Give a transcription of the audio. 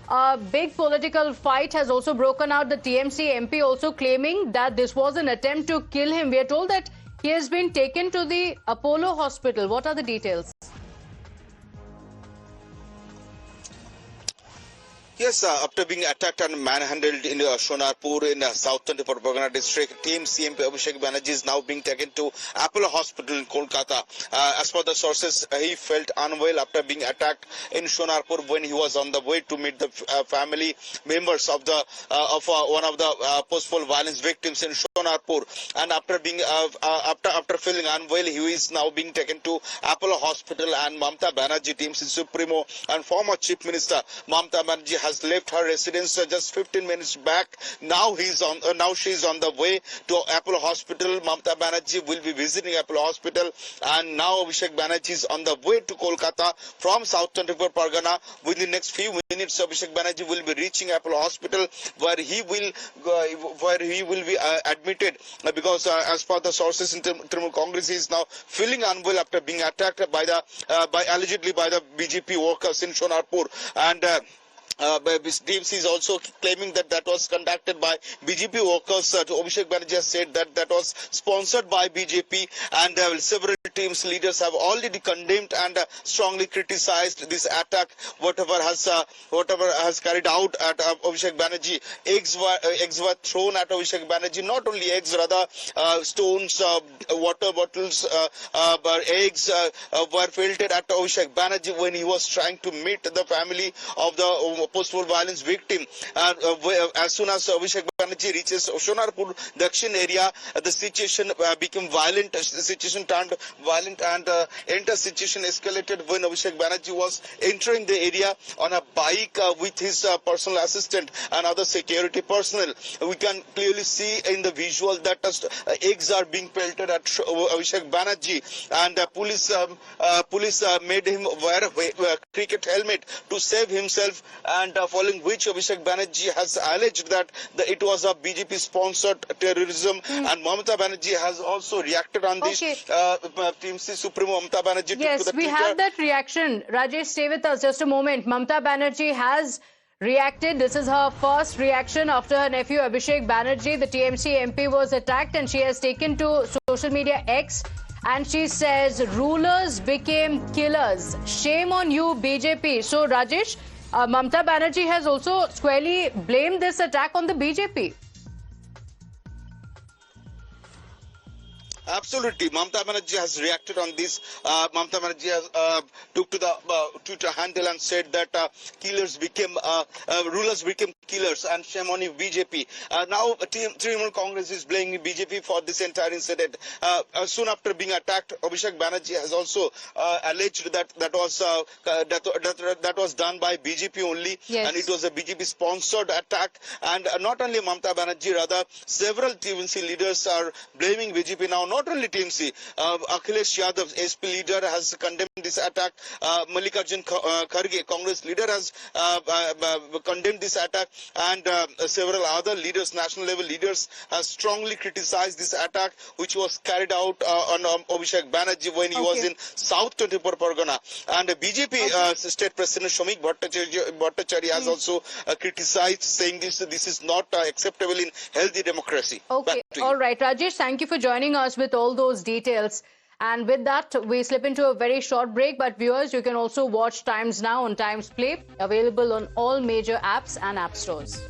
A big political fight has also broken out. The TMC MP also claiming that this was an attempt to kill him. We are told that he has been taken to the Apollo hospital. What are the details? Yes, after being attacked and manhandled in Shonarpur in South 24 Pargana district, Team CMP Abhishek Banerjee is now being taken to Apollo Hospital in Kolkata. As per the sources, he felt unwell after being attacked in Shonarpur when he was on the way to meet the family members of one of the post-poll violence victims in Shonarpur. And after being after feeling unwell, he is now being taken to Apollo Hospital. And Mamta Banerjee, TMC Supremo and former Chief Minister Mamta Banerjee has left her residence just 15 minutes back. Now she is on the way to Apollo Hospital. Mamta Banerjee will be visiting Apollo Hospital, and now Abhishek Banerjee is on the way to Kolkata from South 24 Pargana. Within the next few minutes, Abhishek Banerjee will be reaching Apollo Hospital, where he will be admitted because as per the sources in Trinamool Congress, he is now feeling unwell after being attacked allegedly by the BJP workers in Shonarpur. And DMC is also claiming that was conducted by BJP workers. Abhishek Banerjee has said that was sponsored by BJP, and several teams leaders have already condemned and strongly criticized this attack. Whatever has carried out at Abhishek Banerjee, eggs were thrown at Abhishek Banerjee. Not only eggs, rather stones, water bottles, eggs were pelted at Abhishek Banerjee when he was trying to meet the family of the post-war violence victim. As soon as Abhishek Banerjee reaches Shonarpur Dakshin area, the situation became violent. The situation turned violent, and the entire situation escalated when Abhishek Banerjee was entering the area on a bike with his personal assistant and other security personnel. We can clearly see in the visual that eggs are being pelted at Abhishek Banerjee, and police made him wear a cricket helmet to save himself. And following which Abhishek Banerjee has alleged that it was a BJP-sponsored terrorism, and Mamata Banerjee has also reacted on this. TMC Supremo Mamata Banerjee. Yes, we have that reaction. Rajesh, stay with us just a moment. Mamata Banerjee has reacted. This is her first reaction after her nephew Abhishek Banerjee, the TMC MP, was attacked, and she has taken to social media X. And she says, rulers became killers. Shame on you, BJP. So, Rajesh, Mamta Banerjee has also squarely blamed this attack on the BJP. Absolutely, Mamta Banerjee has reacted on this. Mamta Banerjee has took to the Twitter handle and said that rulers became killers, and shame on you, BJP. Now, Trinamool Congress is blaming BJP for this entire incident. Soon after being attacked, Abhishek Banerjee has also alleged that was done by BJP only, yes, and it was a BJP-sponsored attack. And not only Mamta Banerjee, rather several TMC leaders are blaming BJP now. Not only TMC, Akhilesh Yadav, SP leader, has condemned this attack. Mallikarjun Kharge, Congress leader, has condemned this attack, and several other leaders, national level leaders, have strongly criticized this attack, which was carried out on Abhishek Banerjee when he was in South 24 Pargana. And BJP State President Shomik Bhattacharya has also criticized, saying this is not acceptable in healthy democracy. Okay, all right, Rajesh, thank you for joining us with all those details. And with that, we slip into a very short break. But viewers, you can also watch Times Now on Times Play, available on all major apps and app stores.